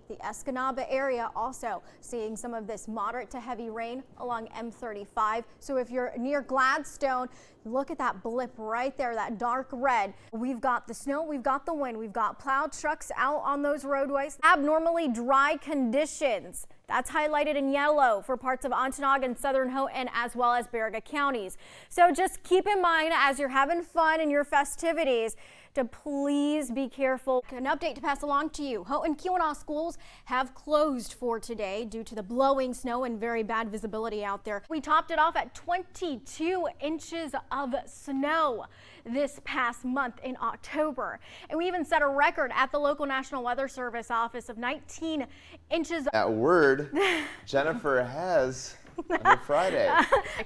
The Escanaba area also seeing some of this moderate to heavy rain along M35. So if you're near Gladstone, look at that blip right there, that dark red. We've got the snow, we've got the wind, we've got plowed trucks out on those roadways. Abnormally dry conditions. That's highlighted in yellow for parts of Ontonagon and Southern Houghton as well as Baraga counties. So just keep in mind as you're having fun in your festivities to please be careful. An update to pass along to you. Houghton Keweenaw schools have closed for today due to the blowing snow and very bad visibility out there. We topped it off at 22 inches of snow this past month in October. And we even set a record at the local National Weather Service office of 19 inches. That word Jennifer has on Friday.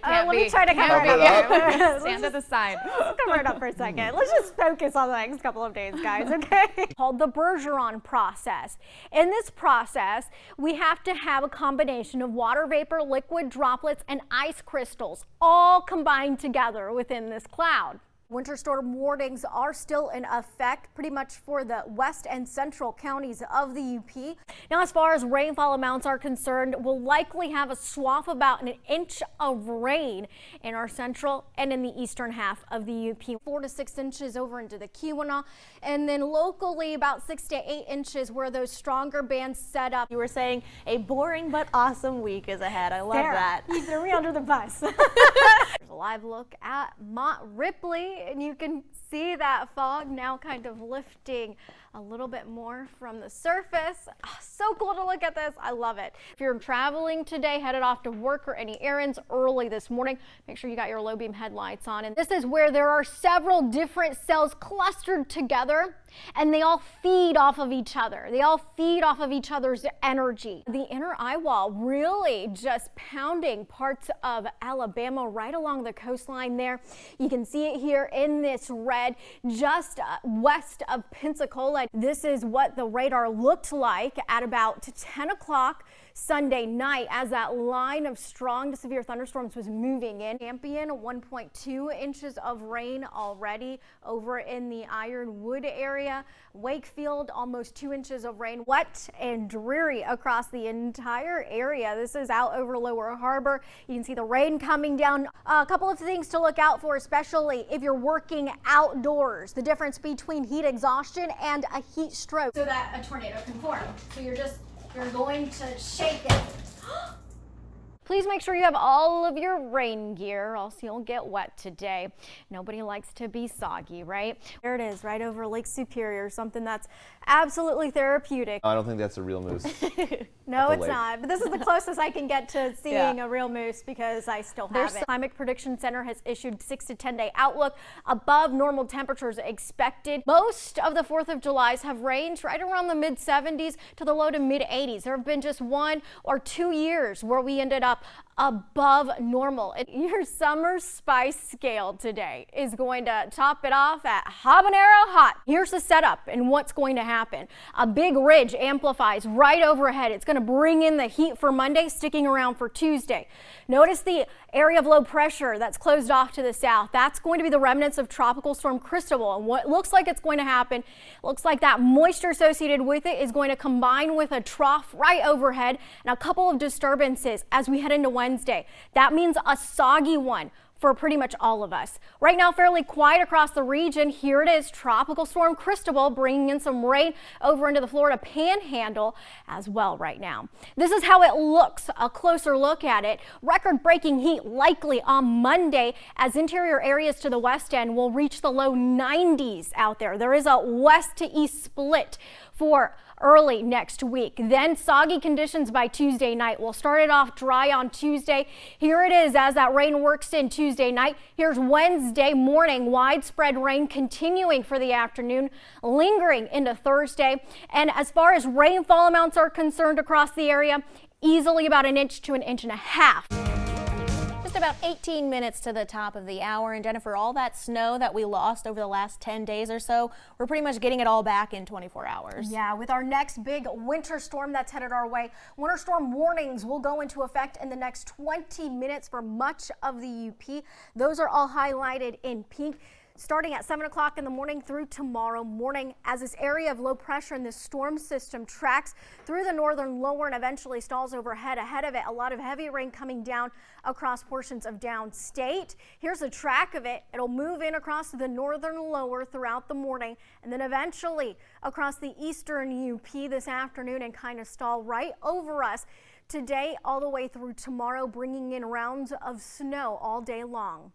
Let me try to cover it up. Stand to the side. Let's cover it up for a second. Let's just focus on the next couple of days, guys, okay? Called the Bergeron process. In this process, we have to have a combination of water vapor, liquid droplets, and ice crystals all combined together within this cloud. Winter storm warnings are still in effect pretty much for the west and central counties of the UP. Now, as far as rainfall amounts are concerned, we'll likely have a swath about an inch of rain in our central and in the eastern half of the UP. 4 to 6 inches over into the Keweenaw, and then locally about 6 to 8 inches where those stronger bands set up. You were saying a boring but awesome week is ahead. I love that. You threw me under the bus. There's a live look at Mont Ripley, and you can see that fog now kind of lifting a little bit more from the surface. Oh, so cool to look at this. I love it. If you're traveling today, headed off to work or any errands early this morning, make sure you got your low beam headlights on. And this is where there are several different cells clustered together, and they all feed off of each other. They all feed off of each other's energy. The inner eye wall really just pounding parts of Alabama right along the coastline there. You can see it here in this red just west of Pensacola. This is what the radar looked like at about 10 o'clock Sunday night as that line of strong to severe thunderstorms was moving in. Champion, 1.2 inches of rain already over in the Ironwood area. Wakefield, almost 2 inches of rain. Wet and dreary across the entire area. This is out over Lower Harbor. You can see the rain coming down. A couple of things to look out for, especially if you're working outdoors. The difference between heat exhaustion and a heat stroke, so that a tornado can form. So you're going to shake it. Please make sure you have all of your rain gear, or else you'll get wet today. Nobody likes to be soggy, right? There it is, right over Lake Superior, something that's absolutely therapeutic. I don't think that's a real moose. No, it's not. But this is the closest I can get to seeing a real moose because I still have it. The Climate Prediction Center has issued 6 to 10 day outlook. Above normal temperatures expected. Most of the 4th of July's have ranged right around the mid 70s to the low to mid 80s. There have been just 1 or 2 years where we ended up above normal. Your summer spice scale today is going to top it off at habanero hot. Here's the setup and what's going to happen. A big ridge amplifies right overhead. It's going to bring in the heat for Monday, sticking around for Tuesday. Notice the area of low pressure that's closed off to the south. That's going to be the remnants of Tropical Storm Cristobal. And what looks like it's going to happen, looks like that moisture associated with it is going to combine with a trough right overhead and a couple of disturbances as we head into Wednesday. That means a soggy one for pretty much all of us. Right now, fairly quiet across the region. Here it is, Tropical Storm Cristobal bringing in some rain over into the Florida Panhandle as well right now. This is how it looks, a closer look at it. Record-breaking heat likely on Monday as interior areas to the west end will reach the low 90s out there. There is a west to east split for early next week. Then soggy conditions by Tuesday night. We'll start it off dry on Tuesday. Here it is as that rain works in Tuesday night. Here's Wednesday morning. Widespread rain continuing for the afternoon, lingering into Thursday. And as far as rainfall amounts are concerned across the area, easily about 1 inch to 1.5 inches. Just about 18 minutes to the top of the hour. And Jennifer, all that snow that we lost over the last 10 days or so, we're pretty much getting it all back in 24 hours. Yeah, with our next big winter storm that's headed our way, winter storm warnings will go into effect in the next 20 minutes for much of the UP. Those are all highlighted in pink. starting at 7 o'clock in the morning through tomorrow morning as this area of low pressure in this storm system tracks through the northern lower and eventually stalls overhead. Ahead of it, a lot of heavy rain coming down across portions of downstate. Here's a track of it. It'll move in across the northern lower throughout the morning and then eventually across the eastern UP this afternoon and kind of stall right over us today all the way through tomorrow, bringing in rounds of snow all day long.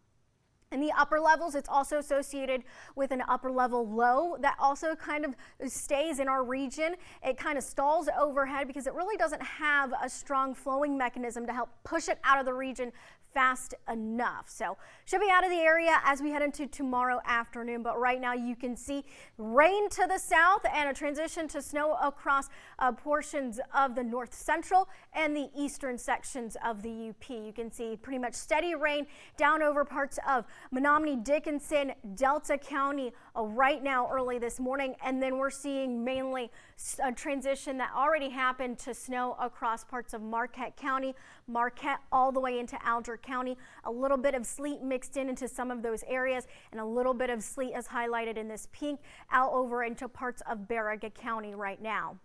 In the upper levels, it's also associated with an upper level low that also kind of stays in our region. It kind of stalls overhead because it really doesn't have a strong flowing mechanism to help push it out of the region fast enough. So should be out of the area as we head into tomorrow afternoon. But right now you can see rain to the south and a transition to snow across portions of the north central and the eastern sections of the UP. You can see pretty much steady rain down over parts of Menominee, Dickinson, Delta County right now early this morning. And then we're seeing mainly a transition that already happened to snow across parts of Marquette County, Marquette all the way into Alger County. A little bit of sleet mixed into some of those areas, and a little bit of sleet is highlighted in this pink out over into parts of Barriga County right now.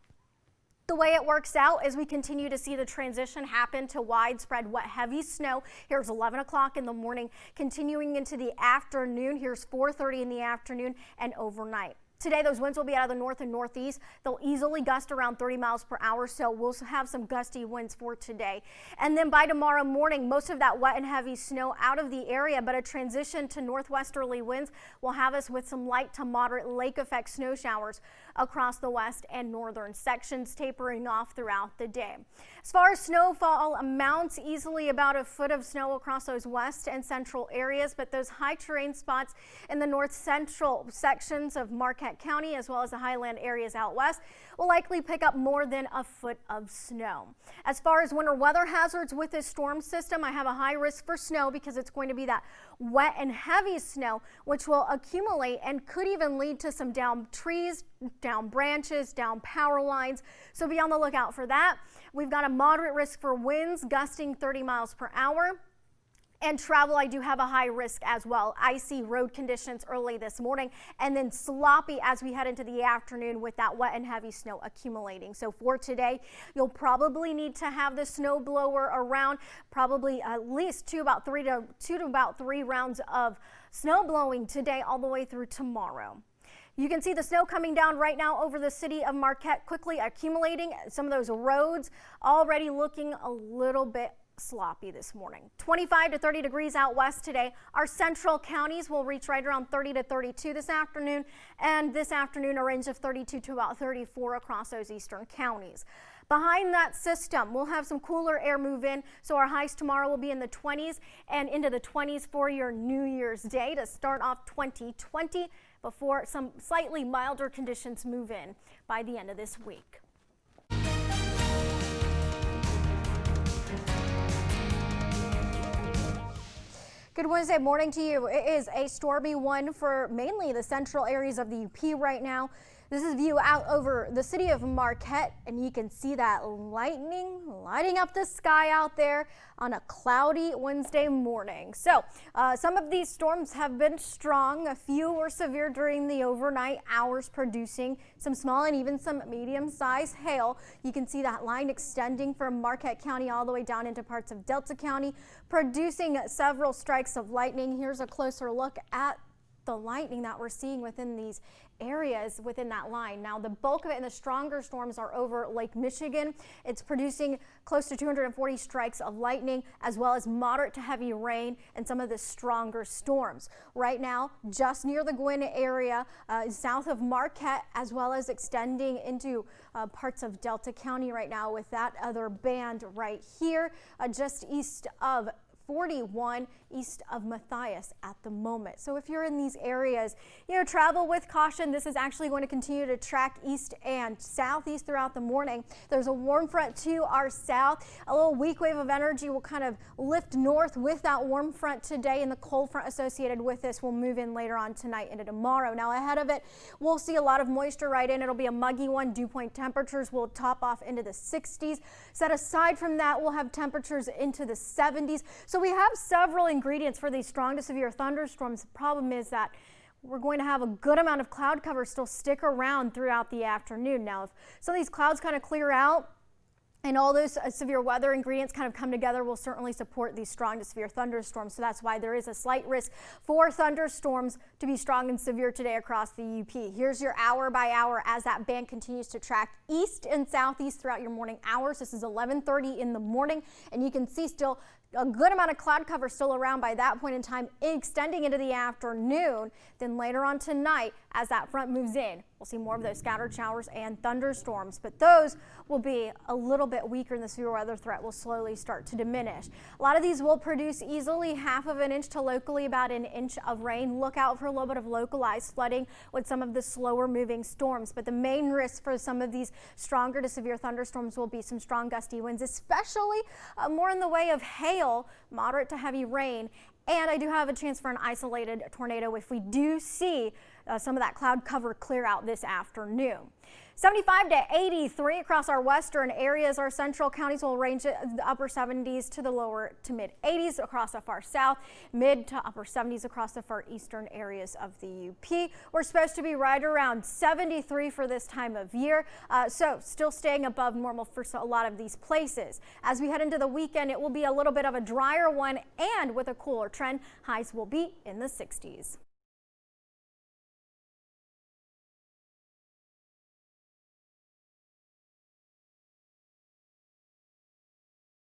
The way it works out is we continue to see the transition happen to widespread wet heavy snow. Here's 11 o'clock in the morning, continuing into the afternoon. Here's 4:30 in the afternoon and overnight. Today, those winds will be out of the north and northeast. They'll easily gust around 30 miles per hour, so we'll have some gusty winds for today. And then by tomorrow morning, most of that wet and heavy snow out of the area, but a transition to northwesterly winds will have us with some light to moderate lake effect snow showers across the west and northern sections, tapering off throughout the day. As far as snowfall amounts, easily about a foot of snow across those west and central areas, but those high terrain spots in the north central sections of Marquette County as well as the highland areas out west will likely pick up more than a foot of snow. As far as winter weather hazards with this storm system, I have a high risk for snow because it's going to be that wet and heavy snow which will accumulate and could even lead to some downed trees, down branches, down power lines. So be on the lookout for that. We've got a moderate risk for winds gusting 30 miles per hour. And travel, I do have a high risk as well. Icy road conditions early this morning and then sloppy as we head into the afternoon with that wet and heavy snow accumulating. So for today, you'll probably need to have the snow blower around, probably at least two to about three rounds of snow blowing today all the way through tomorrow. You can see the snow coming down right now over the city of Marquette, quickly accumulating. Some of those roads already looking a little bit sloppy this morning. 25 to 30 degrees out west today. Our central counties will reach right around 30 to 32 this afternoon, and this afternoon a range of 32 to about 34 across those eastern counties. Behind that system, we'll have some cooler air move in, so our highs tomorrow will be in the 20s and into the 20s for your New Year's Day to start off 2020 before some slightly milder conditions move in by the end of this week. Good Wednesday morning to you. It is a stormy one for mainly the central areas of the UP right now. This is a view out over the city of Marquette, and you can see that lightning lighting up the sky out there on a cloudy Wednesday morning. So some of these storms have been strong. A few were severe during the overnight hours, producing some small and even some medium-sized hail. You can see that line extending from Marquette County all the way down into parts of Delta County, producing several strikes of lightning. Here's a closer look at the lightning that we're seeing within these areas within that line. Now the bulk of it and the stronger storms are over Lake Michigan. It's producing close to 240 strikes of lightning as well as moderate to heavy rain and some of the stronger storms. Right now just near the Gwinn area south of Marquette as well as extending into parts of Delta County right now with that other band right here just east of 41 east of Matthias at the moment. So if you're in these areas, travel with caution. This is actually going to continue to track east and southeast throughout the morning. There's a warm front to our south. A little weak wave of energy will kind of lift north with that warm front today, and the cold front associated with this will move in later on tonight into tomorrow. Now ahead of it, we'll see a lot of moisture right in. It'll be a muggy one. Dew point temperatures will top off into the 60s. Set aside from that, we'll have temperatures into the 70s. So we have several ingredients for these strong to severe thunderstorms. The problem is that we're going to have a good amount of cloud cover still stick around throughout the afternoon. Now, if some of these clouds kind of clear out, and all those severe weather ingredients kind of come together, will certainly support these strong to severe thunderstorms. So that's why there is a slight risk for thunderstorms to be strong and severe today across the UP. Here's your hour by hour as that band continues to track east and southeast throughout your morning hours. This is 11:30 in the morning, and you can see still a good amount of cloud cover still around by that point in time, extending into the afternoon. Then later on tonight, as that front moves in, we'll see more of those scattered showers and thunderstorms, but those will be a little bit weaker and the severe weather threat will slowly start to diminish. A lot of these will produce easily half of an inch to locally about an inch of rain. Look out for a little bit of localized flooding with some of the slower moving storms, but the main risk for some of these stronger to severe thunderstorms will be some strong gusty winds, especially more in the way of hail, moderate to heavy rain. And I do have a chance for an isolated tornado if we do see some of that cloud cover clear out this afternoon. 75 to 83 across our western areas. Our central counties will range the upper 70s to the lower to mid 80s across the far south, mid to upper 70s across the far eastern areas of the UP. We're supposed to be right around 73 for this time of year, so still staying above normal for a lot of these places. As we head into the weekend, it will be a little bit of a drier one, and with a cooler trend, highs will be in the 60s.